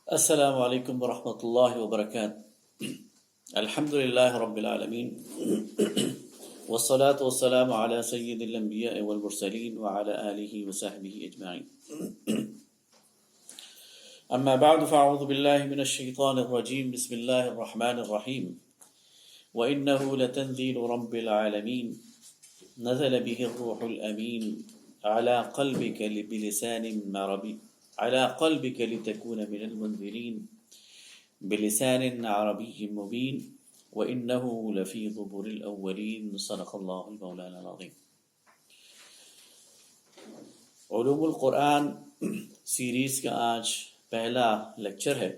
السلام علیکم ورحمۃ اللہ وبرکاتہ۔ الحمد للہ رب العالمین والصلاة والسلام علی سید الانبیاء والمرسلین وعلی آلہ وصحبہ اجمعین۔ اما بعد فاعوذ باللہ من الشیطان الرجیم، بسم اللہ الرحمن الرحیم۔ وإنه لتنزیل رب العالمین نزل به الروح الامین على قلبك بلسان عربی على قلبك لتكون من المنذرين بلسان عربي مبين وإنه لفي زبر الأولين صدق الله المولانا العظيم۔ علوم القرآن سیریز کا آج پہلا لیکچر ہے،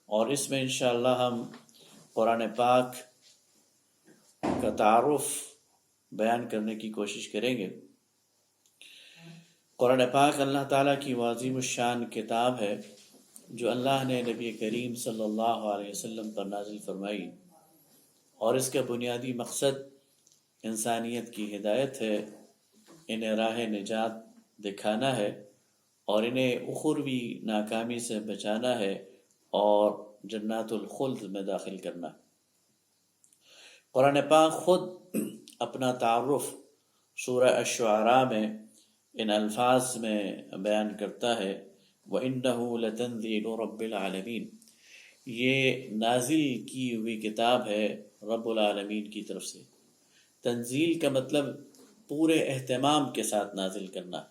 اور اس میں انشاءاللہ ہم قرآن پاک کا تعارف بیان کرنے کی کوشش کریں گے۔ قرآن پاک اللہ تعالیٰ کی عظیم الشان کتاب ہے جو اللہ نے نبی کریم صلی اللہ علیہ وسلم پر نازل فرمائی، اور اس کا بنیادی مقصد انسانیت کی ہدایت ہے، انہیں راہ نجات دکھانا ہے، اور انہیں اخروی ناکامی سے بچانا ہے اور جنات الخلد میں داخل کرنا۔ قرآن پاک خود اپنا تعارف سورہ الشعراء میں ان الفاظ میں بیان کرتا ہے، وَإِنَّهُ لَتَنزِيلُ رَبِّ الْعَالَمِينَ، یہ نازل کی ہوئی کتاب ہے رب العالمین کی طرف سے۔ تنزیل کا مطلب پورے اہتمام کے ساتھ نازل کرنا،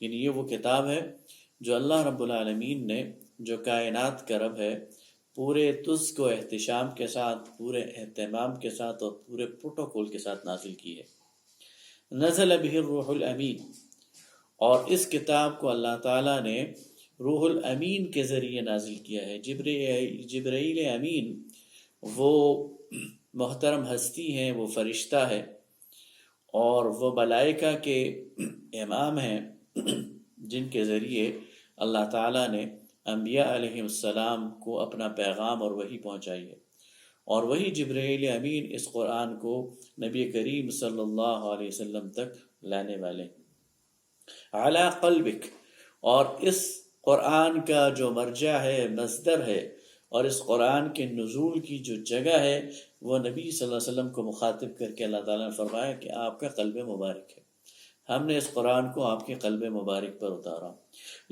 یعنی یہ وہ کتاب ہے جو اللہ رب العالمین نے، جو کائنات کا رب ہے، پورے تز کو احتشام کے ساتھ، پورے اہتمام کے ساتھ اور پورے پروٹوکول کے ساتھ نازل کی ہے۔ نزل به الروح الامین، اور اس کتاب کو اللہ تعالیٰ نے روح الامین کے ذریعے نازل کیا ہے۔ جبرائیل امین وہ محترم ہستی ہیں، وہ فرشتہ ہے، اور وہ ملائکہ کے امام ہیں جن کے ذریعے اللہ تعالیٰ نے انبیاء علیہ السلام کو اپنا پیغام اور وحی پہنچائی ہے، اور وہی جبرائیل امین اس قرآن کو نبی کریم صلی اللہ علیہ وسلم تک لانے والے ہیں۔ علی قلبک، اور اس قرآن کا جو مرجع ہے، مصدر ہے، اور اس قرآن کے نزول کی جو جگہ ہے، وہ نبی صلی اللہ علیہ وسلم کو مخاطب کر کے اللہ تعالیٰ نے فرمایا کہ آپ کا قلب مبارک ہے، ہم نے اس قرآن کو آپ کے قلب مبارک پر اتارا۔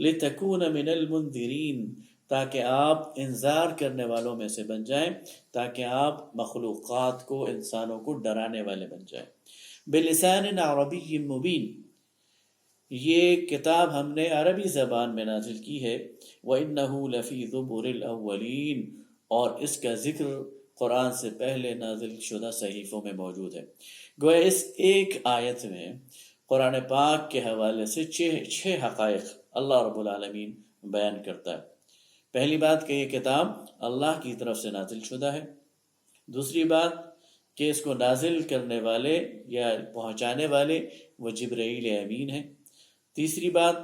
لتکون من المنذرین، تاکہ آپ انذار کرنے والوں میں سے بن جائیں، تاکہ آپ مخلوقات کو، انسانوں کو ڈرانے والے بن جائیں۔ بلسان عربی مبین، یہ کتاب ہم نے عربی زبان میں نازل کی ہے۔ وَإِنَّهُ لَفِي زُبُرِ الْأَوَّلِينَ، اور اس کا ذکر قرآن سے پہلے نازل شدہ صحیفوں میں موجود ہے۔ گویا اس ایک آیت میں قرآن پاک کے حوالے سے چھ حقائق اللہ رب العالمین بیان کرتا ہے۔ پہلی بات کہ یہ کتاب اللہ کی طرف سے نازل شدہ ہے۔ دوسری بات کہ اس کو نازل کرنے والے یا پہنچانے والے وہ جبرائیل امین ہیں۔ تیسری بات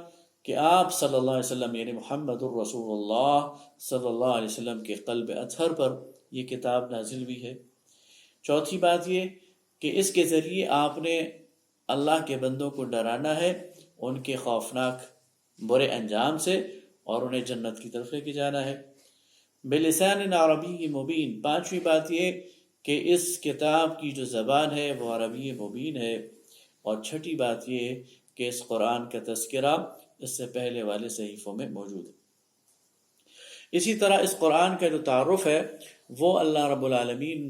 کہ آپ صلی اللہ علیہ وسلم یعنی محمد الرسول اللہ صلی اللہ علیہ وسلم کے قلب اطہر پر یہ کتاب نازل ہوئی ہے۔ چوتھی بات یہ کہ اس کے ذریعے آپ نے اللہ کے بندوں کو ڈرانا ہے ان کے خوفناک برے انجام سے، اور انہیں جنت کی طرف لے کے جانا ہے۔ بلسان عربی مبین، پانچویں بات یہ کہ اس کتاب کی جو زبان ہے وہ عربی مبین ہے، اور چھٹی بات یہ کہ اس قرآن کا تذکرہ اس سے پہلے والے صحیفوں میں موجود ہے۔ اسی طرح اس قرآن کا جو تعارف ہے وہ اللہ رب العالمین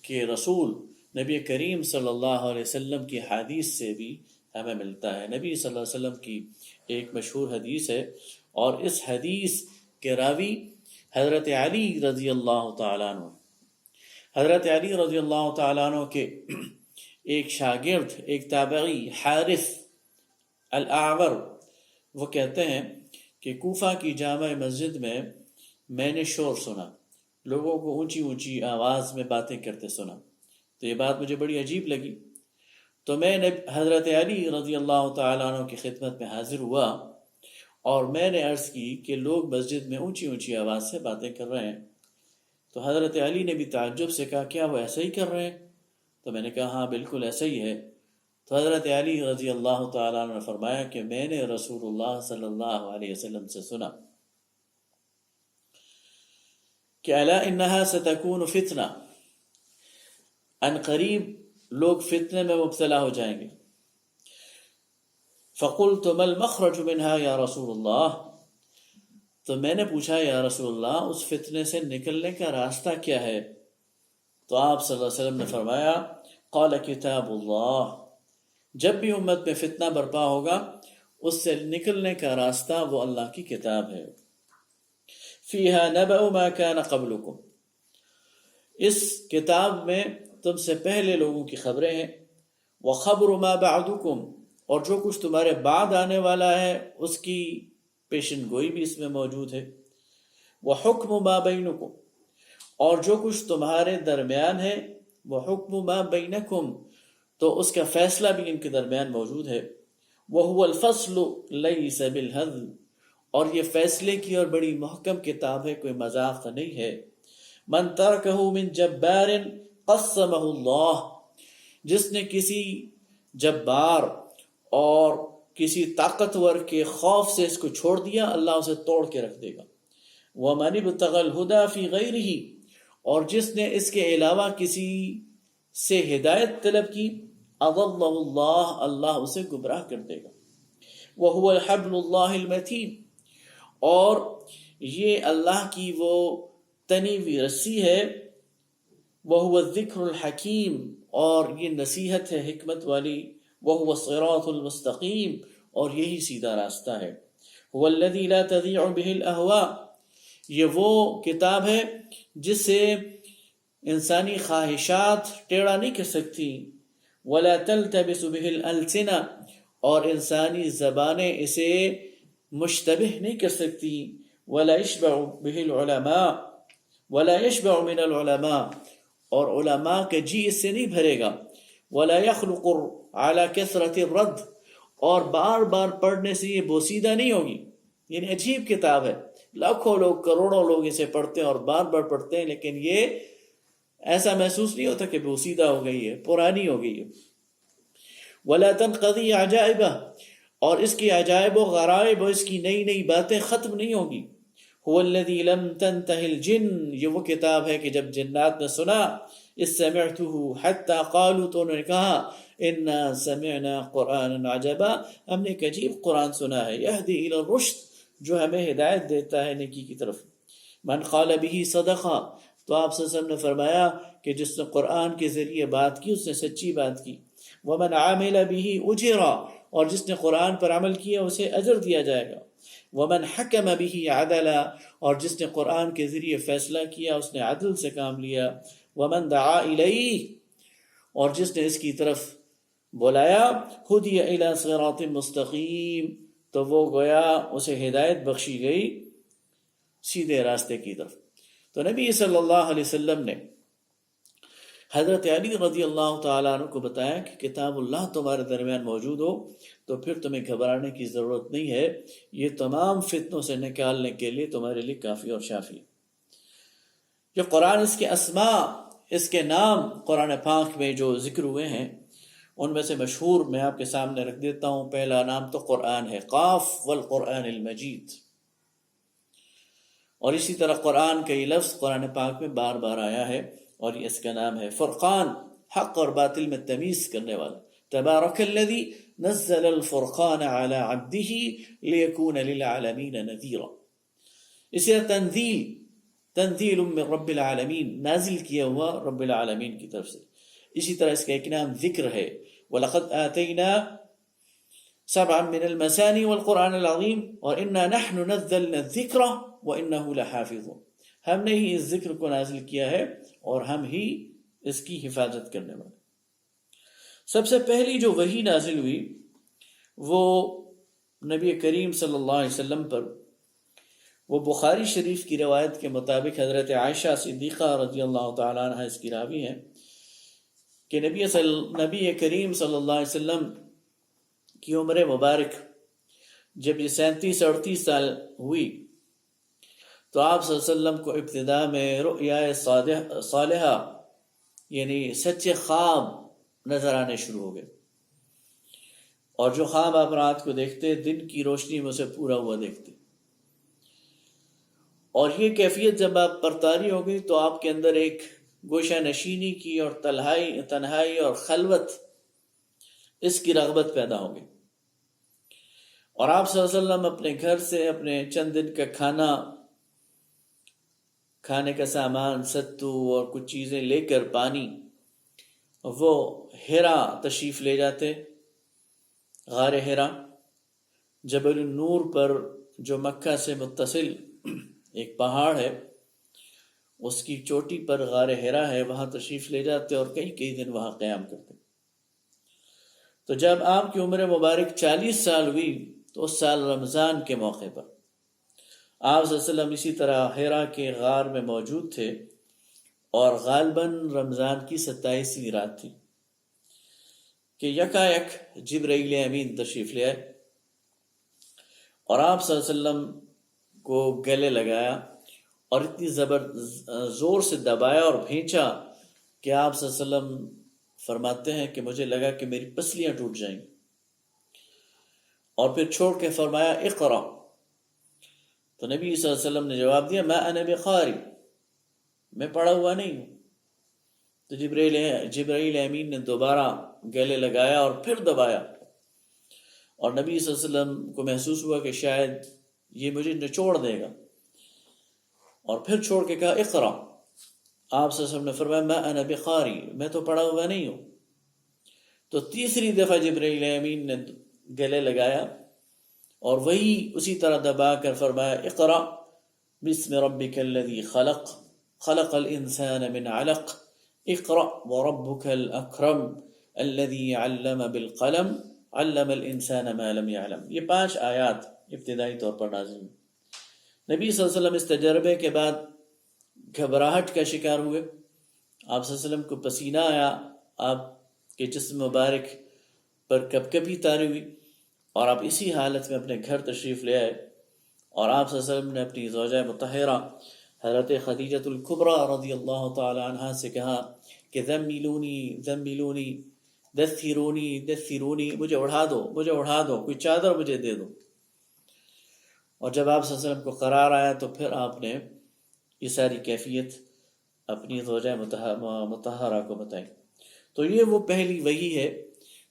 کے رسول نبی کریم صلی اللہ علیہ وسلم کی حدیث سے بھی ہمیں ملتا ہے۔ نبی صلی اللہ علیہ وسلم کی ایک مشہور حدیث ہے، اور اس حدیث کے راوی حضرت علی رضی اللہ تعالیٰ عنہ۔ حضرت علی رضی اللہ تعالیٰ عنہ کے ایک شاگرد، ایک تابعی حارث الاعور، وہ کہتے ہیں کہ کوفہ کی جامع مسجد میں نے شور سنا، لوگوں کو اونچی اونچی آواز میں باتیں کرتے سنا، تو یہ بات مجھے بڑی عجیب لگی، تو میں نے حضرت علی رضی اللہ تعالیٰ عنہ کی خدمت میں حاضر ہوا، اور میں نے عرض کی کہ لوگ مسجد میں اونچی اونچی آواز سے باتیں کر رہے ہیں۔ تو حضرت علی نے بھی تعجب سے کہا کیا وہ ایسا ہی کر رہے ہیں؟ تو میں نے کہا ہاں بالکل ایسا ہی ہے۔ تو حضرت علی رضی اللہ تعالیٰ عنہ نے فرمایا کہ میں نے رسول اللہ صلی اللہ علیہ وسلم سے سنا کہ الا انہا ستکون فتنہ، ان قریب لوگ فتنے میں مبتلا ہو جائیں گے. فقلت ما المخرج منها یا رسول اللہ، تو میں نے پوچھا یا رسول اللہ اس فتنے سے نکلنے کا راستہ کیا ہے؟ تو آپ صلی اللہ علیہ وسلم نے فرمایا قال کتاب اللہ، جب بھی امت میں فتنہ برپا ہوگا اس سے نکلنے کا راستہ وہ اللہ کی کتاب ہے. فیہا نبأ ما کان قبلکم، اس کتاب میں تم سے پہلے لوگوں کی خبریں ہیں. وخبر ما بعدکم، اور جو کچھ تمہارے بعد آنے والا ہے اس کی پیشن گوئی بھی اس میں موجود ہے. وحکم ما بینکم، اور جو کچھ تمہارے درمیان ہے. وحکم ما بینکم، تو اس کا فیصلہ بھی ان کے درمیان موجود ہے. وہو الفصل لیس بالہزل، اور یہ فیصلے کی اور بڑی محکم کتاب ہے، کوئی مذاق نہیں ہے. من ترکہ من جبار قسمہ اللہ، جس نے کسی جبار اور کسی طاقتور کے خوف سے اس کو چھوڑ دیا اللہ اسے توڑ کے رکھ دے گا. ومن ابتغى الہدی فی غیرہ، اور جس نے اس کے علاوہ کسی سے ہدایت طلب کی اضلہ اللہ، اللہ اسے گمراہ کر دے گا. وہو الحبل اللہ المتین، اور یہ اللہ کی وہ تنی ہوئی رسی ہے. وہو الذکر الحکیم، اور یہ نصیحت ہے حکمت والی. وہو الصراط المستقیم، اور یہی سیدھا راستہ ہے. هو الذی لا تضیع به الاہواء، یہ وہ کتاب ہے جس سے انسانی خواہشات ٹیڑھا نہیں کر سکتی. ولا تلتبس به الالسنہ، اور انسانی زبانیں اسے مشتبہ نہیں کر سکتی. ولا یشبع به العلماء، ولا یشبع من العلماء، اور علماء کا جی اس سے نہیں بھرے گا. ولا يخلق على كثرة الرد، اور بار بار پڑھنے سے یہ بوسیدہ نہیں ہوگی. یعنی عجیب کتاب ہے، لاکھوں لوگ کروڑوں لوگ اسے پڑھتے ہیں اور بار بار پڑھتے ہیں، لیکن یہ ایسا محسوس نہیں ہوتا کہ بوسیدہ ہو گئی ہے، پرانی ہو گئی ہے. ولا تنقضی عجائبہ، اور اس کی عجائب و غرائب اور اس کی نئی نئی باتیں ختم نہیں ہوگی. هو الذی لم تنتهي الجن، یہ وہ کتاب ہے کہ جب جنات نے سنا اس سمعته حتی قالوا، تو انہوں نے کہا انا سمعنا قرآنا عجبا، ہم نے ایک عجیب قرآن سنا ہے. یہدی الی الرشد، جو ہمیں ہدایت دیتا ہے نیکی کی طرف. من قال به صدقہ، تو آپ صلی اللہ علیہ وسلم نے فرمایا کہ جس نے قرآن کے ذریعے بات کی اس نے سچی بات کی. ومن عامل به اجرا، اور جس نے قرآن پر عمل کیا اسے اجر دیا جائے گا. ومن حکم به عدلا، اور جس نے قرآن کے ذریعے فیصلہ کیا اس نے عدل سے کام لیا. ومن دعا الیہ، اور جس نے اس کی طرف بلایا. ہدی الی صراط مستقیم، تو وہ گویا اسے ہدایت بخشی گئی سیدھے راستے کی طرف. تو نبی صلی اللہ علیہ وسلم نے حضرت علی رضی اللہ تعالیٰ عنہ کو بتایا کہ کتاب اللہ تمہارے درمیان موجود ہو تو پھر تمہیں گھبرانے کی ضرورت نہیں ہے، یہ تمام فتنوں سے نکالنے کے لیے تمہارے لیے کافی اور شافی. یہ قرآن، اس کے اسماء، اس کے نام قرآن پاک میں جو ذکر ہوئے ہیں ان میں سے مشہور میں آپ کے سامنے رکھ دیتا ہوں. پہلا نام تو قرآن ہے، قاف والقرآن المجید. اور اسی طرح قرآن کا یہ لفظ قرآن پاک میں بار بار آیا ہے، اور یہ اس کا نام ہے فرقان، حق اور باطل میں تمیز کرنے والا. تبارک الذی نزل الفرقان علی عبدہ لیکون للعالمین نذیرا. اسی طرح تنزیل، تنزیل من رب العالمین، نازل کیا ہوا رب العالمین کی طرف سے. اسی طرح اس کا ایک نام ذکر ہے، وَلَقَدْ آتَيْنَا سَبْعًا مِنَ الْمَثَانِي وَالْقُرْآنِ الْعَظِيمِ وَإِنَّا نَحْنُ نَزَّلْنَا الذِّكْرَ وَإِنَّهُ لَحَافِظٌ. ہم نے ہی اس ذکر کو نازل کیا ہے اور ہم ہی اس کی حفاظت کرنے والے. سب سے پہلی جو وحی نازل ہوئی وہ نبی کریم صلی اللہ علیہ وسلم پر، وہ بخاری شریف کی روایت کے مطابق حضرت عائشہ صدیقہ رضی اللہ تعالیٰ عنہ اس کی راوی ہیں کہ نبی کریم صلی اللہ علیہ وسلم کی عمر مبارک جب یہ 37-38 سال ہوئی تو آپ صلی اللہ علیہ وسلم کو ابتدا میں رؤیا صالحہ یعنی سچے خواب نظر آنے شروع ہو گئے، اور جو خواب آپ رات کو دیکھتے دن کی روشنی میں اسے پورا ہوا دیکھتے. اور یہ کیفیت جب آپ پر طاری ہو گئی تو آپ کے اندر ایک گوشہ نشینی کی اور تنہائی اور خلوت، اس کی رغبت پیدا ہو گئی. اور آپ صلی اللہ علیہ وسلم اپنے گھر سے اپنے چند دن کا کھانے کا سامان، ستو اور کچھ چیزیں لے کر، پانی، وہ ہیرا تشریف لے جاتے. غار ہیرا جبل النور پر جو مکہ سے متصل ایک پہاڑ ہے، اس کی چوٹی پر غار ہیرا ہے، وہاں تشریف لے جاتے اور کئی دن وہاں قیام کرتے. تو جب آپ کی عمر مبارک 40 سال ہوئی تو اس سال رمضان کے موقع پر آپ صلی اللہ علیہ وسلم اسی طرح ہیرا کے غار میں موجود تھے، اور غالباً رمضان کی 27ویں رات تھی کہ یکایک جبرائیل امین تشریف لے آئے اور آپ صلی اللہ علیہ وسلم کو گلے لگایا اور اتنی زور سے دبایا اور بھینچا کہ آپ صلی اللہ علیہ وسلم فرماتے ہیں کہ مجھے لگا کہ میری پسلیاں ٹوٹ جائیں گی، اور پھر چھوڑ کے فرمایا اقرا. تو نبی صلی اللہ علیہ وسلم نے جواب دیا ما انا بقاری، میں پڑھا ہوا نہیں ہوں. تو جبرائیل امین نے دوبارہ گلے لگایا اور پھر دبایا، اور نبی صلی اللہ علیہ وسلم کو محسوس ہوا کہ شاید یہ مجھے نچوڑ دے گا، اور پھر چھوڑ کے کہا اقرا. آپ صلی اللہ علیہ وسلم نے فرمایا ما انا بقاری، میں تو پڑھا ہوا نہیں ہوں. تو تیسری دفعہ جبرائیل امین نے گلے لگایا اور وہی اسی طرح دبا کر فرمایا اقرا بسم ربک الذی خلق خلق الانسان من علق اقرا وربک الاکرم الذی علم بالقلم علم الانسان ما لم يعلم. یہ 5 آیات ابتدائی طور پر نازل ہوئی. نبی صلی اللہ علیہ وسلم اس تجربے کے بعد گھبراہٹ کا شکار ہوئے. آپ صلی اللہ علیہ وسلم کو پسینہ آیا، آپ کے جسم مبارک پر کپکپی طاری ہوئی، اور آپ اسی حالت میں اپنے گھر تشریف لے آئے. اور آپ صلی اللہ علیہ وسلم نے اپنی زوجہ مطہرہ حضرت خدیجۃ الکبریٰ رضی اللہ تعالی عنہا سے کہا کہ زملونی زملونی دثرونی دثرونی، مجھے اڑا دو، کوئی چادر مجھے دے دو. اور جب آپ صلی اللہ علیہ وسلم کو قرار آیا تو پھر آپ نے یہ ساری کیفیت اپنی زوجہ مطہرہ کو بتائی. تو یہ وہ پہلی وحی ہے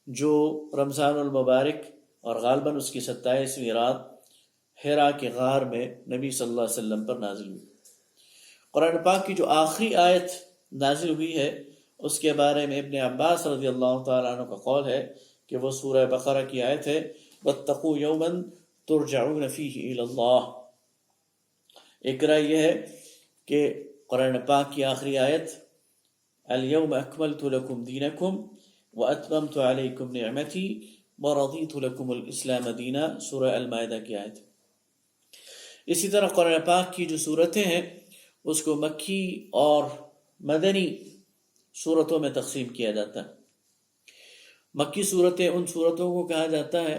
جو رمضان المبارک اور غالباً اس کی 27ویں رات ہیرا کے غار میں نبی صلی اللہ علیہ وسلم پر نازل ہوئی. قرآن پاک کی جو آخری آیت نازل ہوئی ہے اس کے بارے میں ابن عباس رضی اللہ تعالیٰ عنہ کا قول ہے کہ وہ سورہ بقرہ کی آیت ہے وَاتَّقُوا يَوْمًا تُرْجَعُونَ فِيهِ إِلَى اللَّهِ. ایک رائے یہ ہے کہ قرآن پاک کی آخری آیت اليوم اکملت لکم دینکم واتممت علیکم نعمتی ورضیت لکم الاسلام دینا، سورہ المائدہ کی آیت. اسی طرح قرآن پاک کی جو صورتیں ہیں اس کو مکی اور مدنی صورتوں میں تقسیم کیا جاتا ہے. مکی صورتیں ان صورتوں کو کہا جاتا ہے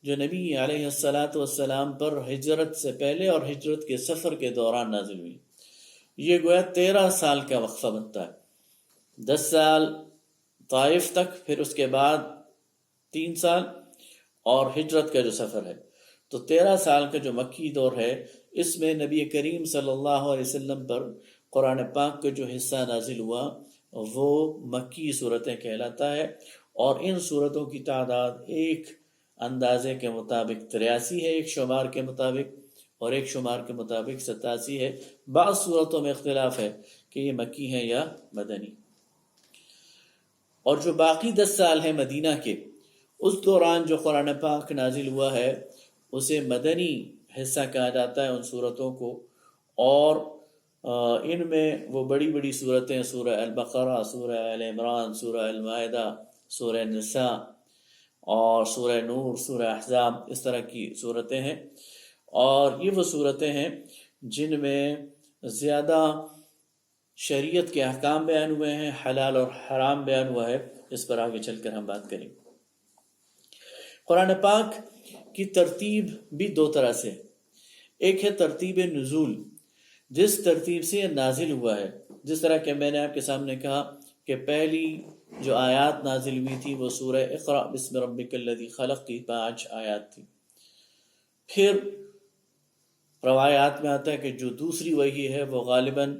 جو نبی علیہ السلام پر ہجرت سے پہلے اور ہجرت کے سفر کے دوران نازل ہوئی. یہ گویا 13 سال کا وقفہ بنتا ہے. 10 سال طائف تک، پھر اس کے بعد 3 سال اور ہجرت کا جو سفر ہے، تو 13 سال کا جو مکی دور ہے اس میں نبی کریم صلی اللہ علیہ وسلم پر قرآن پاک کا جو حصہ نازل ہوا وہ مکی صورتیں کہلاتا ہے. اور ان صورتوں کی تعداد ایک اندازے کے مطابق 83 ہے ایک شمار کے مطابق، اور ایک شمار کے مطابق 87 ہے. بعض صورتوں میں اختلاف ہے کہ یہ مکی ہیں یا مدنی. اور جو باقی 10 سال ہیں مدینہ کے، اس دوران جو قرآن پاک نازل ہوا ہے اسے مدنی حصہ کہا جاتا ہے ان صورتوں کو. اور ان میں وہ بڑی بڑی صورتیں سورہ البقرہ، سورہ آل عمران، سورہ المائدہ، سورہ نساء اور سورہ نور، سورہ احزاب، اس طرح کی صورتیں ہیں. اور یہ وہ صورتیں ہیں جن میں زیادہ شریعت کے احکام بیان ہوئے ہیں، حلال اور حرام بیان ہوا ہے. اس پر آگے چل کر ہم بات کریں. قرآن پاک کی ترتیب بھی 2 طرح سے. ایک ہے ترتیب نزول، جس ترتیب سے یہ نازل ہوا ہے. جس طرح کہ میں نے آپ کے سامنے کہا کہ پہلی جو آیات نازل ہوئی تھی وہ سورہ اقرأ بسم ربک الذی خلق کی 5 آیات تھی. پھر روایات میں آتا ہے کہ جو دوسری وحی ہے وہ غالباً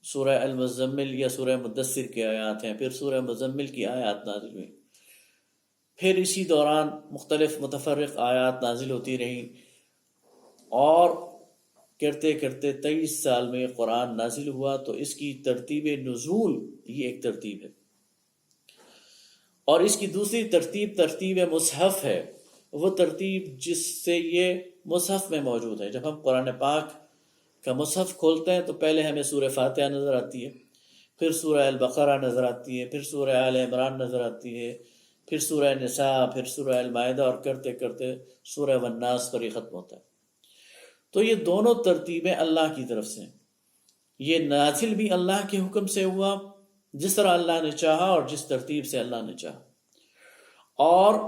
سورہ المزمل یا سورہ مدثر کی آیات ہیں، پھر سورہ مزمل کی آیات نازل ہوئی، پھر اسی دوران مختلف متفرق آیات نازل ہوتی رہیں، اور کرتے کرتے 23 سال میں قرآن نازل ہوا۔ تو اس کی ترتیب نزول یہ ایک ترتیب ہے، اور اس کی دوسری ترتیب ترتیب مصحف ہے، وہ ترتیب جس سے یہ مصحف میں موجود ہے۔ جب ہم قرآن پاک کا مصحف کھولتے ہیں تو پہلے ہمیں سورہ فاتحہ نظر آتی ہے، پھر سورہ البقرہ نظر آتی ہے، پھر سورہ آل عمران نظر آتی ہے، پھر سورہ نساء، پھر سورہ المائدہ، اور کرتے کرتے سورہ والناس پر یہ ختم ہوتا ہے۔ تو یہ دونوں ترتیبیں اللہ کی طرف سے ہیں۔ یہ نازل بھی اللہ کے حکم سے ہوا، جس طرح اللہ نے چاہا اور جس ترتیب سے اللہ نے چاہا، اور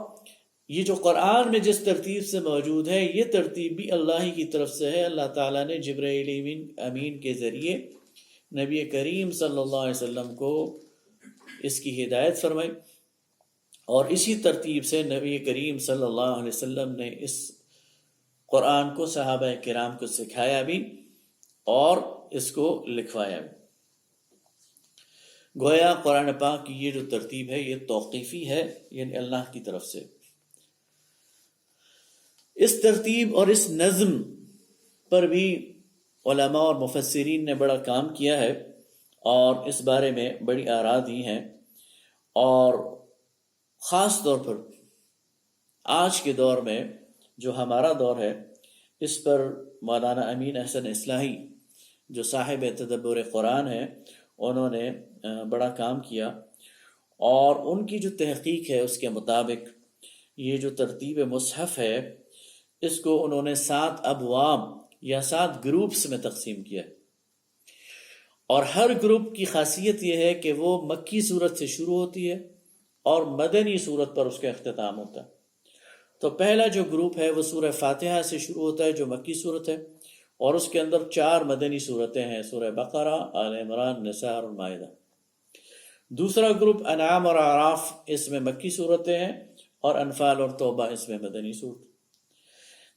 یہ جو قرآن میں جس ترتیب سے موجود ہے یہ ترتیب بھی اللہ ہی کی طرف سے ہے۔ اللہ تعالیٰ نے جبرائیل امین کے ذریعے نبی کریم صلی اللہ علیہ وسلم کو اس کی ہدایت فرمائی، اور اسی ترتیب سے نبی کریم صلی اللہ علیہ وسلم نے اس قرآن کو صحابہ کرام کو سکھایا بھی اور اس کو لکھوایا بھی۔ گویا قرآن پاک کی یہ جو ترتیب ہے یہ توقیفی ہے، یعنی اللہ کی طرف سے۔ اس ترتیب اور اس نظم پر بھی علماء اور مفسرین نے بڑا کام کیا ہے، اور اس بارے میں بڑی آراء دی ہیں، اور خاص طور پر آج کے دور میں جو ہمارا دور ہے اس پر مولانا امین احسن اصلاحی جو صاحب تدبر قرآن ہیں انہوں نے بڑا کام کیا، اور ان کی جو تحقیق ہے اس کے مطابق یہ جو ترتیب مصحف ہے اس کو انہوں نے 7 ابواب یا 7 گروپس میں تقسیم کیا، اور ہر گروپ کی خاصیت یہ ہے کہ وہ مکی صورت سے شروع ہوتی ہے اور مدنی صورت پر اس کا اختتام ہوتا ہے۔ تو پہلا جو گروپ ہے وہ سورہ فاتحہ سے شروع ہوتا ہے جو مکی صورت ہے، اور اس کے اندر 4 مدنی صورتیں ہیں، سورہ بقرہ، آل عمران، نساء اور مائدہ۔ دوسرا گروپ انعام اور اعراف، اس میں مکی صورتیں ہیں، اور انفال اور توبہ اس میں مدنی صورت۔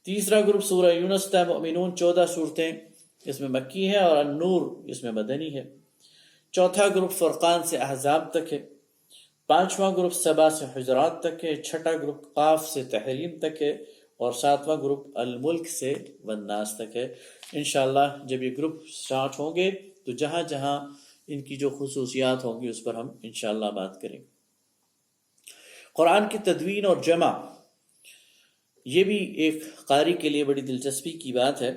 تیسرا گروپ سورہ یونس تا مؤمنون 14 صورتیں اس میں مکی ہے، اور النور اس میں مدنی ہے۔ چوتھا گروپ فرقان سے احزاب تک ہے۔ پانچواں گروپ سبا سے حجرات تک ہے۔ چھٹا گروپ قاف سے تحریم تک ہے، اور ساتواں گروپ الملک سے والناس تک ہے۔ انشاءاللہ جب یہ گروپ سٹارٹ ہوں گے تو جہاں جہاں ان کی جو خصوصیات ہوں گی اس پر ہم انشاءاللہ بات کریں۔ قرآن کی تدوین اور جمع، یہ بھی ایک قاری کے لیے بڑی دلچسپی کی بات ہے۔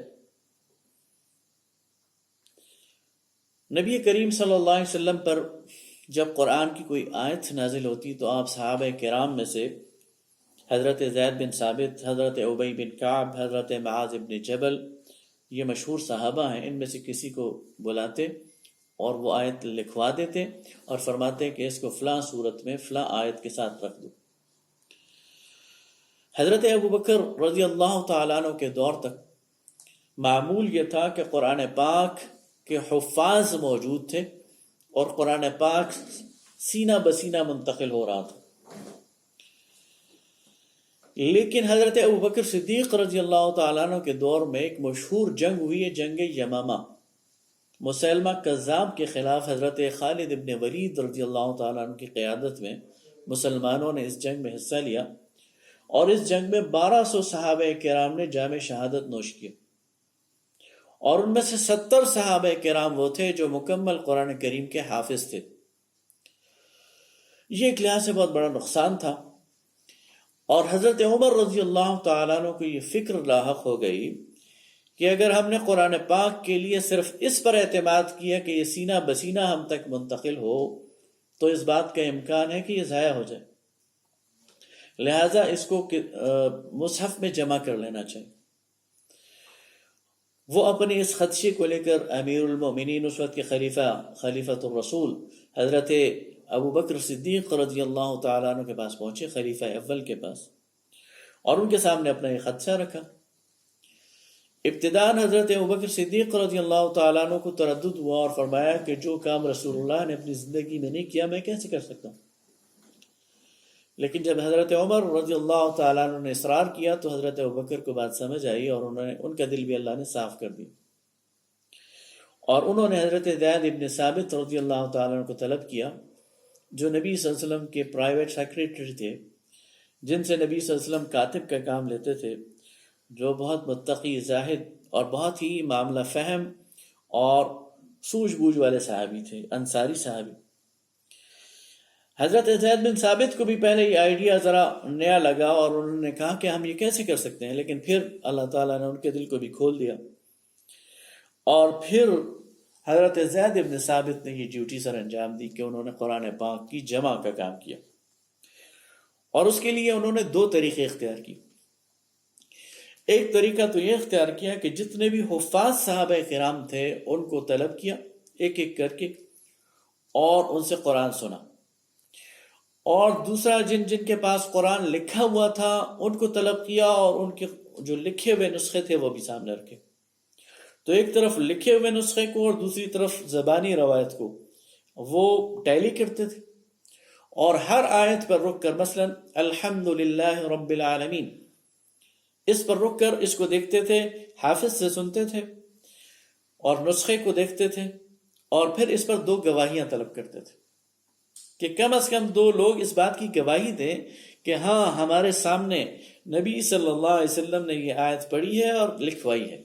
نبی کریم صلی اللہ علیہ وسلم پر جب قرآن کی کوئی آیت نازل ہوتی تو آپ صحابہ کرام میں سے حضرت زید بن ثابت، حضرت ابی بن کعب، حضرت معاذ بن جبل، یہ مشہور صحابہ ہیں، ان میں سے کسی کو بلاتے اور وہ آیت لکھوا دیتے اور فرماتے کہ اس کو فلاں صورت میں فلاں آیت کے ساتھ رکھ دو۔ حضرت ابوبکر رضی اللہ تعالیٰ عنہ کے دور تک معمول یہ تھا کہ قرآن پاک کے حفاظ موجود تھے اور قرآن پاک سینہ بسینہ منتقل ہو رہا تھا، لیکن حضرت ابوبکر صدیق رضی اللہ تعالیٰ عنہ کے دور میں ایک مشہور جنگ ہوئی ہے، جنگ یمامہ۔ مسیلمہ کذاب کے خلاف حضرت خالد ابن ولید رضی اللہ تعالیٰ عنہ کی قیادت میں مسلمانوں نے اس جنگ میں حصہ لیا، اور اس جنگ میں 1200 صحابہ کرام نے جام شہادت نوش کیا، اور ان میں سے 70 صحابہ کرام وہ تھے جو مکمل قرآن کریم کے حافظ تھے۔ یہ ایک لحاظ سے بہت بڑا نقصان تھا، اور حضرت عمر رضی اللہ تعالیٰ عنہ کو یہ فکر لاحق ہو گئی کہ اگر ہم نے قرآن پاک کے لیے صرف اس پر اعتماد کیا کہ یہ سینہ بسینہ ہم تک منتقل ہو تو اس بات کا امکان ہے کہ یہ ضائع ہو جائے، لہٰذا اس کو مصحف میں جمع کر لینا چاہیے۔ وہ اپنے اس خدشے کو لے کر امیر المومنین اس وقت کے خلیفۃ الرسول حضرت ابو بکر صدیق رضی اللہ تعالیٰ عنہ کے پاس پہنچے، خلیفہ اول کے پاس، اور ان کے سامنے اپنا یہ خدشہ رکھا۔ ابتداءً حضرت ابو بکر صدیق رضی اللہ تعالیٰ عنہ کو تردد ہوا اور فرمایا کہ جو کام رسول اللہ نے اپنی زندگی میں نہیں کیا میں کیسے کر سکتا ہوں، لیکن جب حضرت عمر رضی اللہ تعالیٰ عنہ نے اصرار کیا تو حضرت ابوبکر کو بات سمجھ آئی اور ان کا دل بھی اللہ نے صاف کر دیا، اور انہوں نے حضرت زید ابن ثابت رضی اللہ تعالیٰ عنہ کو طلب کیا، جو نبی صلی اللہ علیہ وسلم کے پرائیویٹ سیکریٹری تھے، جن سے نبی صلی اللہ علیہ وسلم کاتب کا کام لیتے تھے، جو بہت متقی، زاہد اور بہت ہی معاملہ فہم اور سوجھ بوجھ والے صحابی تھے، انصاری صحابی۔ حضرت زید بن ثابت کو بھی پہلے یہ آئیڈیا ذرا نیا لگا اور انہوں نے کہا کہ ہم یہ کیسے کر سکتے ہیں، لیکن پھر اللہ تعالیٰ نے ان کے دل کو بھی کھول دیا، اور پھر حضرت زید بن ثابت نے یہ ڈیوٹی سر انجام دی کہ انہوں نے قرآن پاک کی جمع کا کام کیا، اور اس کے لیے انہوں نے 2 طریقے اختیار کی۔ ایک طریقہ تو یہ اختیار کیا کہ جتنے بھی حفاظ صحابہ کرام تھے ان کو طلب کیا ایک ایک کر کے، اور ان سے قرآن سنا، اور دوسرا جن کے پاس قرآن لکھا ہوا تھا ان کو طلب کیا اور ان کے جو لکھے ہوئے نسخے تھے وہ بھی سامنے رکھے۔ تو ایک طرف لکھے ہوئے نسخے کو اور دوسری طرف زبانی روایت کو وہ ٹیلی کرتے تھے، اور ہر آیت پر رک کر مثلا الحمدللہ رب العالمین اس پر رک کر اس کو دیکھتے تھے، حافظ سے سنتے تھے اور نسخے کو دیکھتے تھے، اور پھر اس پر 2 گواہیاں طلب کرتے تھے کہ کم از کم 2 لوگ اس بات کی گواہی دیں کہ ہاں ہمارے سامنے نبی صلی اللہ علیہ وسلم نے یہ آیت پڑھی ہے اور لکھوائی ہے۔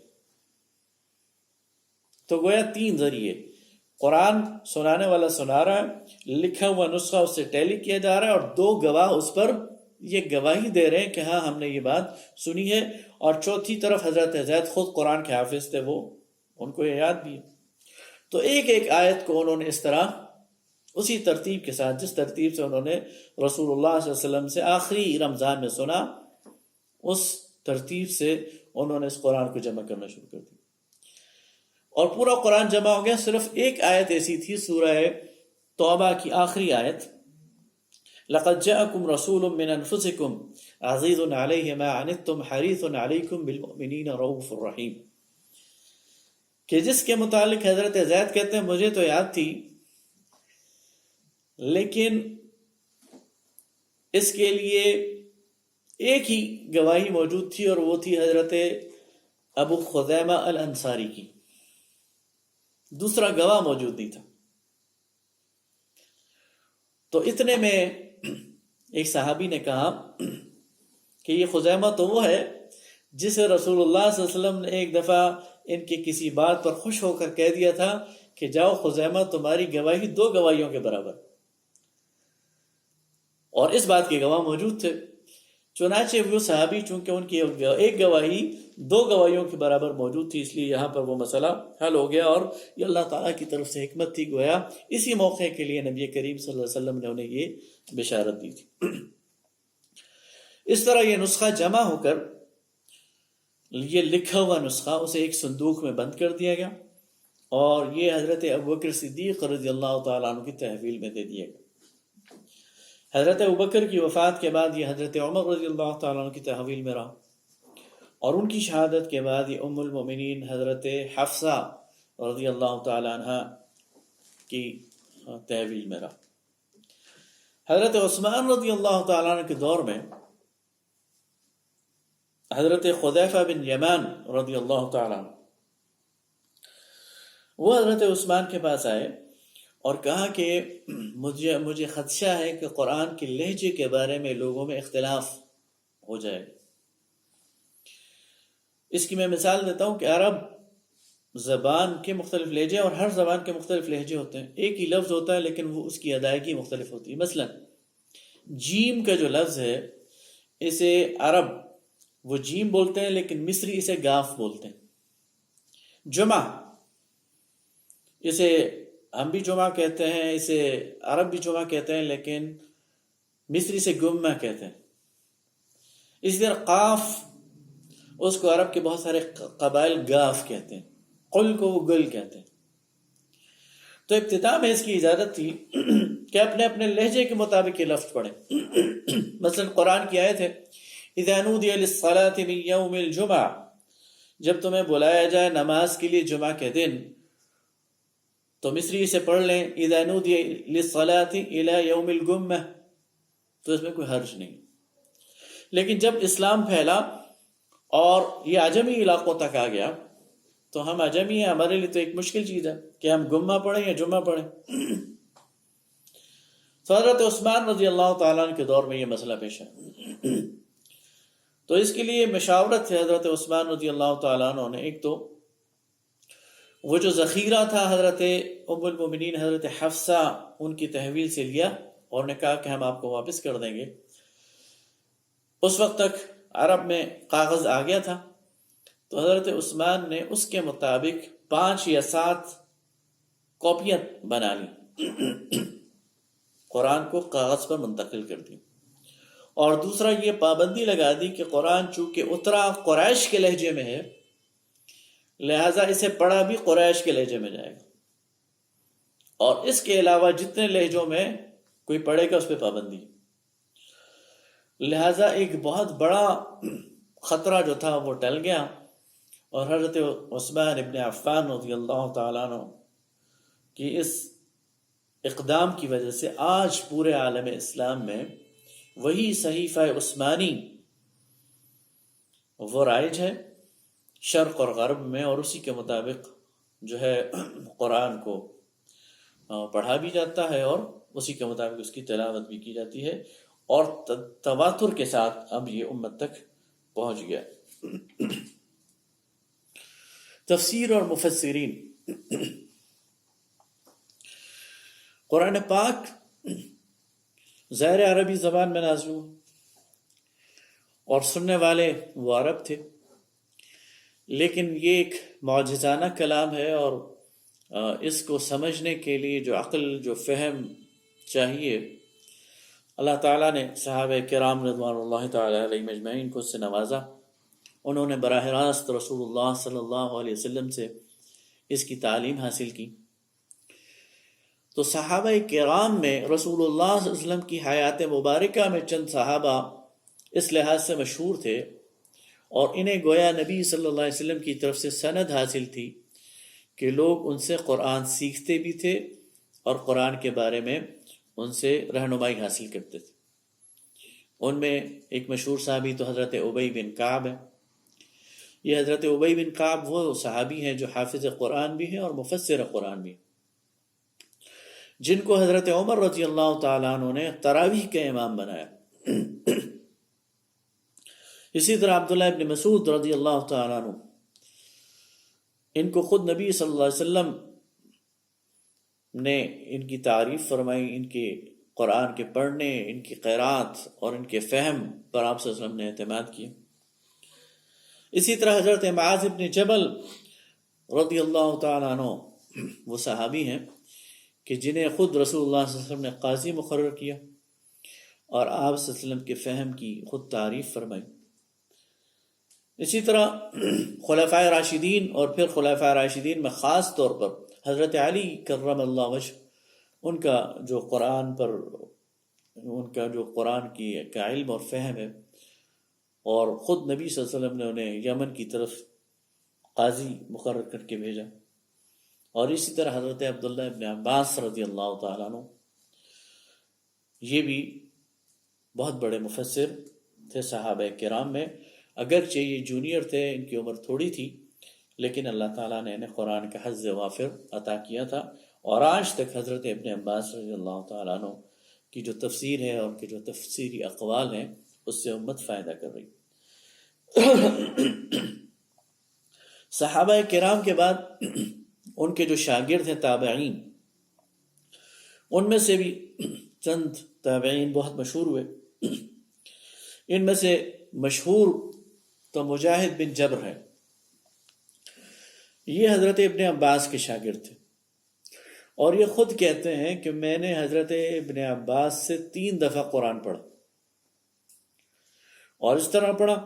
تو گویا 3 ذریعے، قرآن سنانے والا سنا رہا ہے، لکھا ہوا نسخہ اس سے ٹیلی کیا جا رہا ہے، اور 2 گواہ اس پر یہ گواہی دے رہے ہیں کہ ہاں ہم نے یہ بات سنی ہے، اور چوتھی طرف حضرت زید خود قرآن کے حافظ تھے، وہ ان کو یہ یاد بھی ہے۔ تو ایک ایک آیت کو انہوں نے اس طرح اسی ترتیب کے ساتھ، جس ترتیب سے انہوں نے رسول اللہ صلی اللہ علیہ وسلم سے آخری رمضان میں سنا، اس ترتیب سے انہوں نے اس قرآن کو جمع کرنا شروع کر دیا، اور پورا قرآن جمع ہو گیا۔ صرف ایک آیت ایسی تھی، سورہ توبہ کی آخری آیت، لَقَدْ جَاءَكُمْ رَسُولٌ مِّنْ أَنفُسِكُمْ عَزِيزٌ عَلَيْهِ مَا عَنِتُّمْ حَرِيصٌ عَلَيْكُمْ بِالْمُؤْمِنِينَ رَءُوفٌ رَحِيمٌ، کہ جس کے متعلق حضرت زید کہتے ہیں مجھے تو یاد تھی، لیکن اس کے لیے ایک ہی گواہی موجود تھی، اور وہ تھی حضرت ابو خزیمہ الانصاری کی، دوسرا گواہ موجود نہیں تھا۔ تو اتنے میں ایک صحابی نے کہا کہ یہ خزیمہ تو وہ ہے جسے رسول اللہ صلی اللہ علیہ وسلم نے ایک دفعہ ان کی کسی بات پر خوش ہو کر کہہ دیا تھا کہ جاؤ خزیمہ تمہاری گواہی 2 گواہیوں کے برابر، اور اس بات کے گواہ موجود تھے۔ چنانچہ وہ صحابی، چونکہ ان کی ایک گواہی 2 گواہیوں کے برابر موجود تھی، اس لیے یہاں پر وہ مسئلہ حل ہو گیا، اور یہ اللہ تعالیٰ کی طرف سے حکمت تھی، گویا اسی موقع کے لیے نبی کریم صلی اللہ علیہ وسلم نے انہیں یہ بشارت دی تھی۔ اس طرح یہ نسخہ جمع ہو کر، یہ لکھا ہوا نسخہ، اسے ایک صندوق میں بند کر دیا گیا، اور یہ حضرت ابوبکر صدیق رضی اللہ تعالیٰ عنہ کی تحویل میں دے دیا گیا۔ حضرت ابوبکر کی وفات کے بعد یہ حضرت عمر رضی اللہ تعالیٰ عنہ کی تحویل میں رہا، اور ان کی شہادت کے بعد یہ ام المؤمنین حضرت حفصہ رضی اللہ تعالیٰ عنہ کی تحویل میں رہا۔ حضرت عثمان رضی اللہ تعالیٰ عنہ کے دور میں حضرت حذیفہ بن یمان رضی اللہ تعالیٰ عنہ، وہ حضرت عثمان کے پاس آئے اور کہا کہ مجھے خدشہ ہے کہ قرآن کے لہجے کے بارے میں لوگوں میں اختلاف ہو جائے۔ اس کی میں مثال دیتا ہوں کہ عرب زبان کے مختلف لہجے، اور ہر زبان کے مختلف لہجے ہوتے ہیں، ایک ہی لفظ ہوتا ہے لیکن وہ اس کی ادائیگی مختلف ہوتی ہے۔ مثلا جیم کا جو لفظ ہے، اسے عرب وہ جیم بولتے ہیں لیکن مصری اسے گاف بولتے ہیں۔ جمعہ، اسے ہم بھی جمعہ کہتے ہیں، اسے عرب بھی جمعہ کہتے ہیں لیکن مصری سے گمہ کہتے ہیں۔ اسی طرح قاف، اس کو عرب کے بہت سارے قبائل گاف کہتے ہیں، قل کو وہ گل کہتے ہیں۔ تو ابتداء میں اس کی اجازت تھی کہ اپنے اپنے لہجے کے مطابق یہ لفظ پڑھیں۔ مثلا قرآن کی آیت ہے اذا نودی للصلاة من یوم الجمعہ، جب تمہیں بلایا جائے نماز کے لیے جمعہ کے دن، تو مصری سے پڑھ لیں اذا نودی للصلاة الى یوم الجمعہ، تو اس میں کوئی حرج نہیں. لیکن جب اسلام پھیلا اور یہ عجمی علاقوں تک آ گیا تو ہم عجمی ہیں، ہمارے لیے تو ایک مشکل چیز ہے کہ ہم گمہ پڑھیں یا جمعہ پڑھیں. تو حضرت عثمان رضی اللہ تعالیٰ عنہ کے دور میں یہ مسئلہ پیش ہے. تو اس کے لیے مشاورت سے حضرت عثمان رضی اللہ تعالیٰ عنہ نے ایک تو وہ جو ذخیرہ تھا حضرت ام المومنین حضرت حفصہ ان کی تحویل سے لیا اور نے کہا کہ ہم آپ کو واپس کر دیں گے. اس وقت تک عرب میں کاغذ آ گیا تھا تو حضرت عثمان نے اس کے مطابق 5 یا 7 کاپیاں بنا لی، قرآن کو کاغذ پر منتقل کر دی. اور دوسرا یہ پابندی لگا دی کہ قرآن چونکہ اترا قریش کے لہجے میں ہے لہٰذا اسے پڑھا بھی قریش کے لہجے میں جائے گا، اور اس کے علاوہ جتنے لہجوں میں کوئی پڑھے گا اس پہ پابندی. لہٰذا ایک بہت بڑا خطرہ جو تھا وہ ٹل گیا، اور حضرت عثمان ابن عفان رضی اللہ تعالیٰ عنہ کی اس اقدام کی وجہ سے آج پورے عالم اسلام میں وہی صحیفہ عثمانی وہ رائج ہے شرق اور غرب میں، اور اسی کے مطابق جو ہے قرآن کو پڑھا بھی جاتا ہے اور اسی کے مطابق اس کی تلاوت بھی کی جاتی ہے، اور تواتر کے ساتھ اب یہ امت تک پہنچ گیا. تفسیر اور مفسرین. قرآن پاک ظاہر عربی زبان میں نازل ہوا اور سننے والے وہ عرب تھے، لیکن یہ ایک معجزانہ کلام ہے اور اس کو سمجھنے کے لیے جو عقل جو فہم چاہیے، اللہ تعالیٰ نے صحابہ کرام رضوان اللہ تعالیٰ علیہ مجمعین کو اس سے نوازا. انہوں نے براہ راست رسول اللہ صلی اللہ علیہ وسلم سے اس کی تعلیم حاصل کی. تو صحابہ کرام میں رسول اللہ صلی اللہ علیہ وسلم کی حیات مبارکہ میں چند صحابہ اس لحاظ سے مشہور تھے اور انہیں گویا نبی صلی اللہ علیہ وسلم کی طرف سے سند حاصل تھی کہ لوگ ان سے قرآن سیکھتے بھی تھے اور قرآن کے بارے میں ان سے رہنمائی حاصل کرتے تھے. ان میں ایک مشہور صحابی تو حضرت ابی بن کعب ہے. یہ حضرت ابی بن کعب وہ صحابی ہیں جو حافظ قرآن بھی ہیں اور مفسر قرآن بھی ہیں، جن کو حضرت عمر رضی اللہ تعالیٰ عنہ نے تراویح کے امام بنایا. اسی طرح عبداللہ ابن مسعود رضی اللہ تعالیٰ عنہ، ان کو خود نبی صلی اللہ علیہ وسلم نے ان کی تعریف فرمائی، ان کے قرآن کے پڑھنے، ان کی قرات اور ان کے فہم پر آپ صلی اللہ علیہ وسلم نے اعتماد کیا. اسی طرح حضرت معاذ ابن جبل رضی اللہ تعالیٰ عنہ وہ صحابی ہیں کہ جنہیں خود رسول اللہ صلی اللہ علیہ وسلم نے قاضی مقرر کیا اور آپ صلی اللہ علیہ وسلم کے فہم کی خود تعریف فرمائی. اسی طرح خلفائے راشدین اور پھر خلفائے راشدین میں خاص طور پر حضرت علی کرم اللہ وجہ، ان کا جو قرآن پر ان کا جو قرآن کی کا علم اور فہم ہے، اور خود نبی صلی اللہ علیہ وسلم نے انہیں یمن کی طرف قاضی مقرر کر کے بھیجا. اور اسی طرح حضرت عبداللہ ابن عباس رضی اللہ تعالیٰ عنہ، یہ بھی بہت بڑے مفسر تھے صحابہ کرام میں، اگرچہ یہ جونیئر تھے، ان کی عمر تھوڑی تھی، لیکن اللہ تعالیٰ نے انہیں قرآن کا حظ وافر عطا کیا تھا. اور آج تک حضرت ابن عباس رضی اللہ تعالیٰ عنہ کی جو تفسیر ہے اور کے جو تفسیری اقوال ہیں اس سے امت فائدہ کر رہی. صحابہ کرام کے بعد ان کے جو شاگرد ہیں تابعین، ان میں سے بھی چند تابعین بہت مشہور ہوئے. ان میں سے مشہور تو مجاہد بن جبر ہے. یہ حضرت ابن عباس کے شاگرد تھے اور یہ خود کہتے ہیں کہ میں نے حضرت ابن عباس سے 3 دفعہ قرآن پڑھا، اور اس طرح پڑھا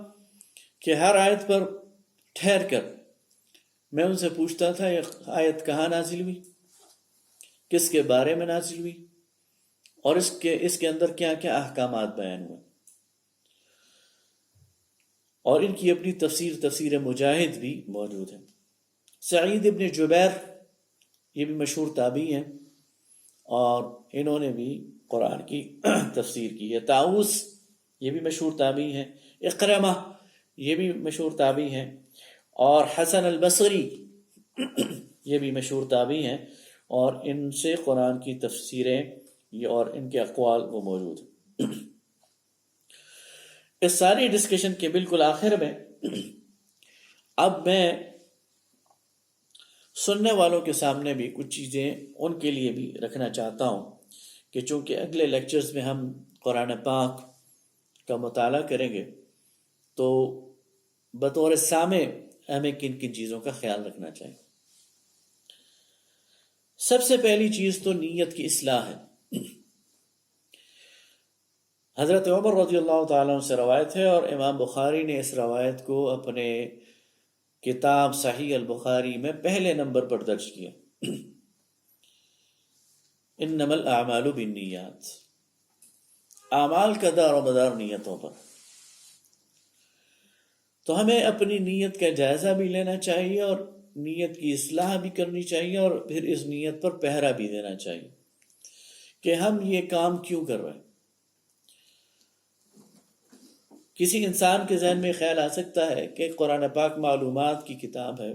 کہ ہر آیت پر ٹھہر کر میں ان سے پوچھتا تھا یہ آیت کہاں نازل ہوئی، کس کے بارے میں نازل ہوئی، اور اس کے اندر کیا کیا احکامات بیان ہوئے. اور ان کی اپنی تفسیر مجاہد بھی موجود ہے. سعید ابن جبیر یہ بھی مشہور تابعی ہیں اور انہوں نے بھی قرآن کی تفسیر کی ہے۔ طاؤس یہ بھی مشہور تابعی ہیں، اکرمہ یہ بھی مشہور تابعی ہیں، اور حسن البصری یہ بھی مشہور تابعی ہیں، اور ان سے قرآن کی تفسیریں اور ان کے اقوال وہ موجود ہیں۔ اس ساری ڈسکشن کے بالکل آخر میں اب میں سننے والوں کے سامنے بھی کچھ چیزیں ان کے لیے بھی رکھنا چاہتا ہوں کہ چونکہ اگلے لیکچرز میں ہم قرآن پاک کا مطالعہ کریں گے تو بطور سامع ہمیں کن کن چیزوں کا خیال رکھنا چاہیے۔ سب سے پہلی چیز تو نیت کی اصلاح ہے۔ حضرت عمر رضی اللہ تعالیٰ عنہ سے روایت ہے، اور امام بخاری نے اس روایت کو اپنے کتاب صحیح البخاری میں پہلے نمبر پر درج کیا، انما الاعمال بالنیات، اعمال کا دار و مدار نیتوں پر۔ تو ہمیں اپنی نیت کا جائزہ بھی لینا چاہیے، اور نیت کی اصلاح بھی کرنی چاہیے، اور پھر اس نیت پر پہرا بھی دینا چاہیے کہ ہم یہ کام کیوں کر رہے ہیں۔ کسی انسان کے ذہن میں خیال آ سکتا ہے کہ قرآن پاک معلومات کی کتاب ہے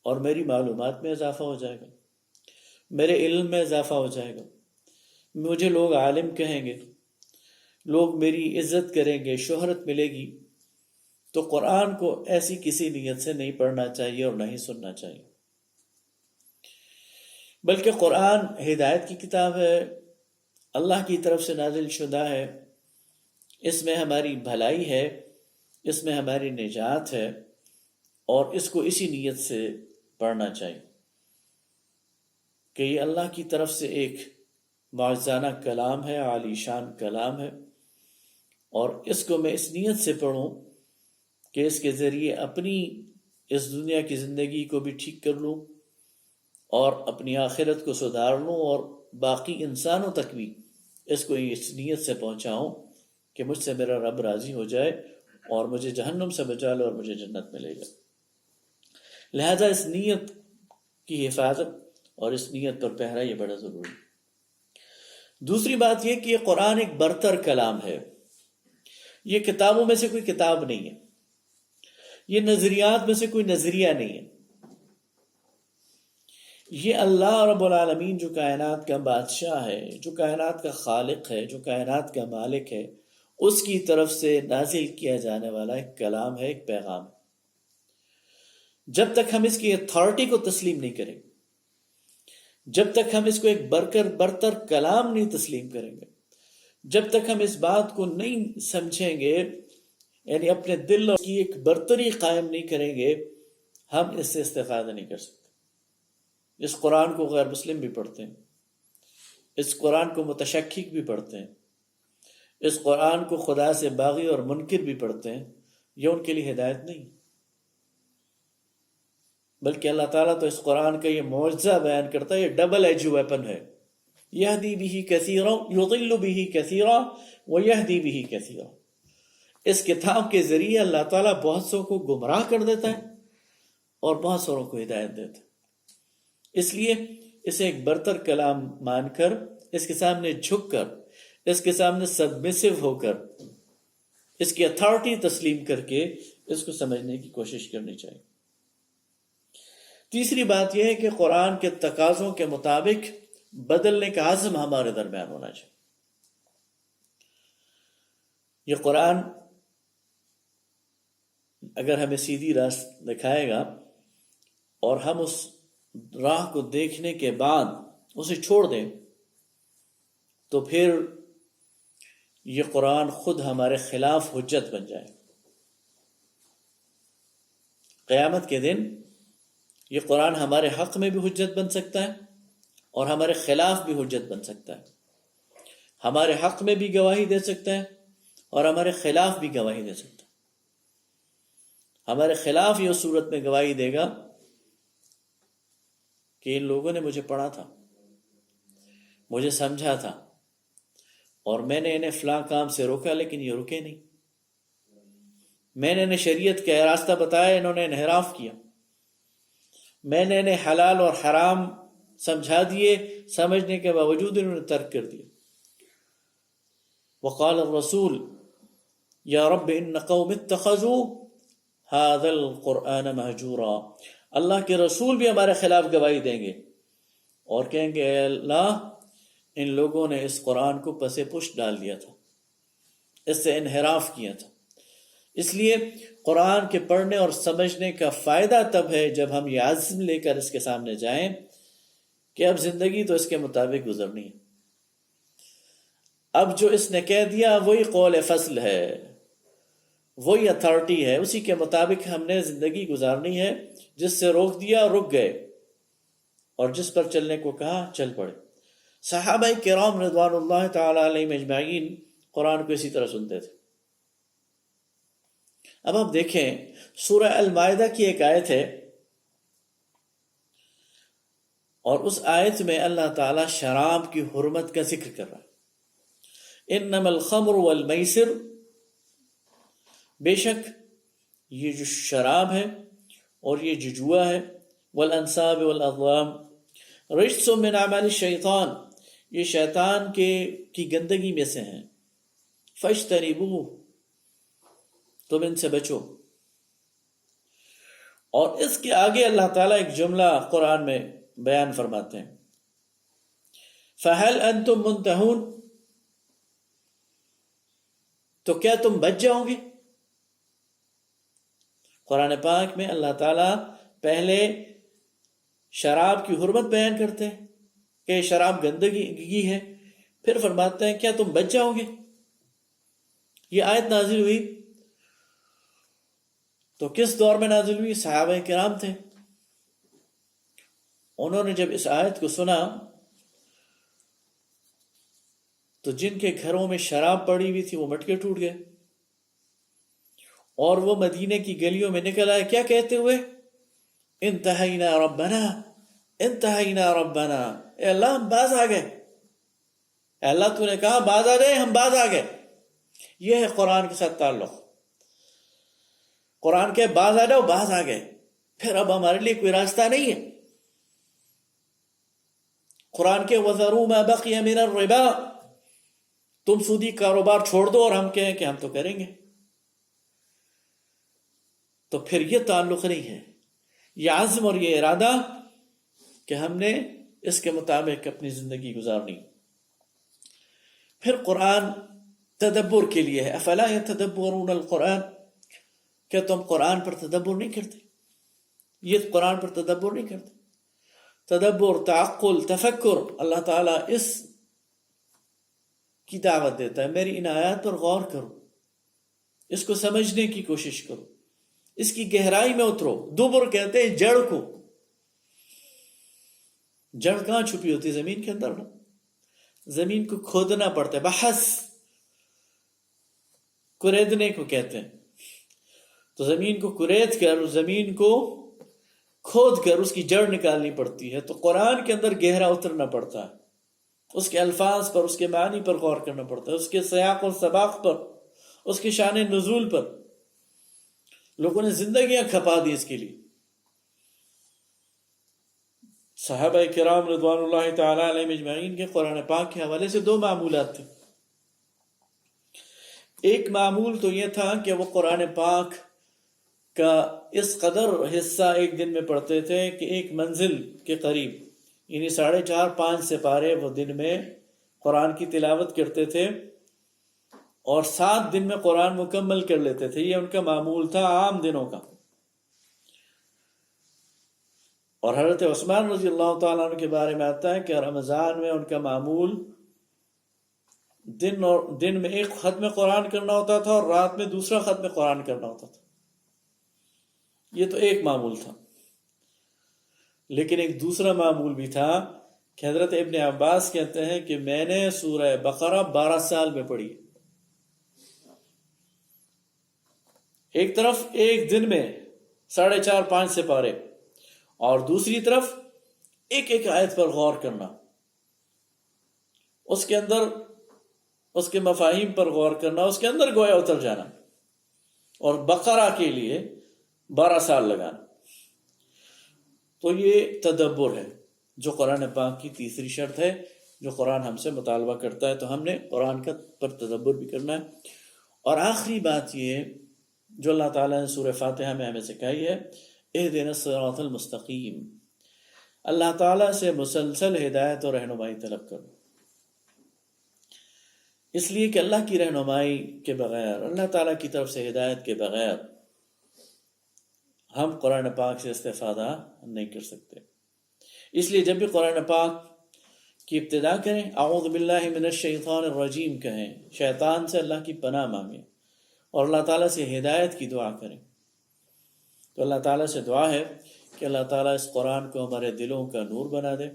اور میری معلومات میں اضافہ ہو جائے گا، میرے علم میں اضافہ ہو جائے گا، مجھے لوگ عالم کہیں گے، لوگ میری عزت کریں گے، شہرت ملے گی۔ تو قرآن کو ایسی کسی نیت سے نہیں پڑھنا چاہیے اور نہیں سننا چاہیے، بلکہ قرآن ہدایت کی کتاب ہے، اللہ کی طرف سے نازل شدہ ہے، اس میں ہماری بھلائی ہے، اس میں ہماری نجات ہے، اور اس کو اسی نیت سے پڑھنا چاہیے کہ یہ اللہ کی طرف سے ایک معجزانہ کلام ہے، عالی شان کلام ہے، اور اس کو میں اس نیت سے پڑھوں کہ اس کے ذریعے اپنی اس دنیا کی زندگی کو بھی ٹھیک کر لوں، اور اپنی آخرت کو سدھار لوں، اور باقی انسانوں تک بھی اس کو اس نیت سے پہنچاؤں کہ مجھ سے میرا رب راضی ہو جائے اور مجھے جہنم سے بچا لے اور مجھے جنت ملے گا۔ لہذا اس نیت کی حفاظت اور اس نیت پر پہرا یہ بڑا ضروری ہے۔ دوسری بات یہ کہ یہ قرآن ایک برتر کلام ہے، یہ کتابوں میں سے کوئی کتاب نہیں ہے، یہ نظریات میں سے کوئی نظریہ نہیں ہے، یہ اللہ رب العالمین جو کائنات کا بادشاہ ہے، جو کائنات کا خالق ہے، جو کائنات کا مالک ہے، اس کی طرف سے نازل کیا جانے والا ایک کلام ہے، ایک پیغام ہے۔ جب تک ہم اس کی اتھارٹی کو تسلیم نہیں کریں، جب تک ہم اس کو ایک برتر کلام نہیں تسلیم کریں گے، جب تک ہم اس بات کو نہیں سمجھیں گے، یعنی اپنے دل کی ایک برتری قائم نہیں کریں گے، ہم اس سے استفادہ نہیں کر سکتے۔ اس قرآن کو غیر مسلم بھی پڑھتے ہیں، اس قرآن کو متشکک بھی پڑھتے ہیں، اس قرآن کو خدا سے باغی اور منکر بھی پڑھتے ہیں، یہ ان کے لیے ہدایت نہیں، بلکہ اللہ تعالیٰ تو اس قرآن کا یہ معجزہ بیان کرتا ہے، یہ ڈبل ایج ویپن ہے، یہدی بہ کثیرا یضل بہ کثیرا ویہدی بہ کثیرا۔ اس کتاب کے ذریعے اللہ تعالیٰ بہت سو کو گمراہ کر دیتا ہے اور بہت سوروں کو ہدایت دیتا ہے۔ اس لیے اسے ایک برتر کلام مان کر، اس کے سامنے جھک کر، اس کے سامنے سبمسو ہو کر، اس کی اتھارٹی تسلیم کر کے اس کو سمجھنے کی کوشش کرنی چاہیے۔ تیسری بات یہ ہے کہ قرآن کے تقاضوں کے مطابق بدلنے کا عزم ہمارے درمیان ہونا چاہیے۔ یہ قرآن اگر ہمیں سیدھی راہ دکھائے گا اور ہم اس راہ کو دیکھنے کے بعد اسے چھوڑ دیں تو پھر یہ قرآن خود ہمارے خلاف حجت بن جائے۔ قیامت کے دن یہ قرآن ہمارے حق میں بھی حجت بن سکتا ہے اور ہمارے خلاف بھی حجت بن سکتا ہے، ہمارے حق میں بھی گواہی دے سکتا ہے اور ہمارے خلاف بھی گواہی دے سکتا ہے۔ ہمارے خلاف یہ صورت میں گواہی دے گا کہ ان لوگوں نے مجھے پڑھا تھا، مجھے سمجھا تھا، اور میں نے انہیں فلاں کام سے روکا لیکن یہ رکے نہیں، میں نے انہیں شریعت کا راستہ بتایا، انہوں نے انحراف کیا، میں نے انہیں حلال اور حرام سمجھا دیے، سمجھنے کے باوجود انہوں نے ترک کر دیا۔ وقال الرسول یا رب ان قوم اتخذوا هذا القرآن مہجورا، اللہ کے رسول بھی ہمارے خلاف گواہی دیں گے اور کہیں گے اے اللہ ان لوگوں نے اس قرآن کو پس پشت ڈال دیا تھا، اس سے انحراف کیا تھا۔ اس لیے قرآن کے پڑھنے اور سمجھنے کا فائدہ تب ہے جب ہم یہ عزم لے کر اس کے سامنے جائیں کہ اب زندگی تو اس کے مطابق گزرنی ہے، اب جو اس نے کہہ دیا وہی قول فصل ہے، وہی اتھارٹی ہے، اسی کے مطابق ہم نے زندگی گزارنی ہے، جس سے روک دیا رک گئے اور جس پر چلنے کو کہا چل پڑے۔ صحابہ کرام رضوان اللہ تعالی علیہم اجمعین قرآن کو اسی طرح سنتے تھے۔ اب آپ دیکھیں سورہ المائدہ کی ایک آیت ہے اور اس آیت میں اللہ تعالیٰ شراب کی حرمت کا ذکر کر رہا ہے۔ انما الخمر والمیسر، بے شک یہ جو شراب ہے اور یہ جو جوا ہے، والانصاب والازلام رجس من اعمال الشیطان، یہ شیطان کی گندگی میں سے ہیں، فاجتنبوہ، تم ان سے بچو۔ اور اس کے آگے اللہ تعالیٰ ایک جملہ قرآن میں بیان فرماتے ہیں، فَهَلْ أَنْتُمْ مُنْتَهُونَ، تو کیا تم بچ جاؤ گے؟ قرآن پاک میں اللہ تعالیٰ پہلے شراب کی حرمت بیان کرتے ہیں کہ شراب گندگی ہے، پھر فرماتے ہیں کیا تم بچ جاؤ گے؟ یہ آیت نازل ہوئی تو کس دور میں نازل ہوئی؟ صحابہ کرام تھے، انہوں نے جب اس آیت کو سنا تو جن کے گھروں میں شراب پڑی ہوئی تھی وہ مٹکے ٹوٹ گئے اور وہ مدینے کی گلیوں میں نکل آئے، کیا کہتے ہوئے؟ انتہینا ربنا، انتہینا ربنا، اے اللہ ہم باز آ گئے، اے اللہ تو نے کہا باز آ جائے، ہم باز آ گئے۔ یہ ہے قرآن کے ساتھ تعلق، قرآن کے باز آ جاؤ، باز آ گئے، پھر اب ہمارے لیے کوئی راستہ نہیں ہے۔ قرآن کے وَذَرُوا مَا بَقِيَ مِنَ الرِّبَا، تم سودی کاروبار چھوڑ دو اور ہم کہیں کہ ہم تو کریں گے، تو پھر یہ تعلق نہیں ہے، یہ عزم اور یہ ارادہ کہ ہم نے اس کے مطابق اپنی زندگی گزارنی۔ پھر قرآن تدبر کے لیے ہے، افلا یتدبرون القرآن، کیا تم قرآن پر تدبر نہیں کرتے؟ یہ قرآن پر تدبر نہیں کرتے؟ تدبر، تعقل، تفکر، اللہ تعالیٰ اس کی دعوت دیتا ہے، میری ان آیات پر غور کرو، اس کو سمجھنے کی کوشش کرو، اس کی گہرائی میں اترو۔ دبر کہتے ہیں جڑ کو، جڑ کہاں چھپی ہوتی ہے؟ زمین کے اندر نا، زمین کو کھودنا پڑتا ہے، بحث کریدنے کو کہتے ہیں، تو زمین کو کرید کر، زمین کو کھود کر اس کی جڑ نکالنی پڑتی ہے۔ تو قرآن کے اندر گہرا اترنا پڑتا ہے، اس کے الفاظ پر، اس کے معنی پر غور کرنا پڑتا ہے، اس کے سیاق و سباق پر، اس کے شان نزول پر۔ لوگوں نے زندگیاں کھپا دی اس کے لیے۔ صحابہ کرام رضوان اللہ تعالی علیہم اجمعین کے قرآن پاک کے حوالے سے دو معمولات تھے۔ ایک معمول تو یہ تھا کہ وہ قرآن پاک کا اس قدر حصہ ایک دن میں پڑھتے تھے کہ ایک منزل کے قریب، یعنی 4.5-5 سپارے وہ دن میں قرآن کی تلاوت کرتے تھے اور 7 دن میں قرآن مکمل کر لیتے تھے۔ یہ ان کا معمول تھا عام دنوں کا۔ اور حضرت عثمان رضی اللہ تعالیٰ عنہ کے بارے میں آتا ہے کہ رمضان میں ان کا معمول دن میں ایک ختم قرآن کرنا ہوتا تھا اور رات میں دوسرا ختم قرآن کرنا ہوتا تھا۔ یہ تو ایک معمول تھا، لیکن ایک دوسرا معمول بھی تھا کہ حضرت ابن عباس کہتے ہیں کہ میں نے سورہ بقرہ 12 سال میں پڑھی، ایک طرف ایک دن میں 4.5-5 سپارے اور دوسری طرف ایک ایک آیت پر غور کرنا، اس کے اندر اس کے مفاہیم پر غور کرنا، اس کے اندر گویا اتر جانا، اور بقرہ کے لیے 12 سال لگانا۔ تو یہ تدبر ہے جو قرآن پاک کی تیسری شرط ہے جو قرآن ہم سے مطالبہ کرتا ہے، تو ہم نے قرآن کا پر تدبر بھی کرنا ہے۔ اور آخری بات یہ جو اللہ تعالیٰ نے سورہ فاتحہ میں ہمیں سکھائی ہے، اہدنا الصراط المستقیم، اللہ تعالیٰ سے مسلسل ہدایت اور رہنمائی طلب کرو، اس لیے کہ اللہ کی رہنمائی کے بغیر، اللہ تعالیٰ کی طرف سے ہدایت کے بغیر ہم قرآن پاک سے استفادہ نہیں کر سکتے۔ اس لیے جب بھی قرآن پاک کی ابتدا کریں، اعوذ باللہ من الشیطان الرجیم کہیں، شیطان سے اللہ کی پناہ مانگیں اور اللہ تعالیٰ سے ہدایت کی دعا کریں۔ تو اللہ تعالیٰ سے دعا ہے کہ اللہ تعالیٰ اس قرآن کو ہمارے دلوں کا نور بنا دے،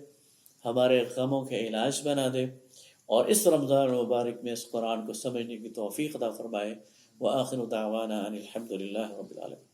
ہمارے غموں کے علاج بنا دے، اور اس رمضان المبارک میں اس قرآن کو سمجھنے کی توفیق عطا فرمائے۔ وآخر دعوانا ان الحمد للہ رب العالمین۔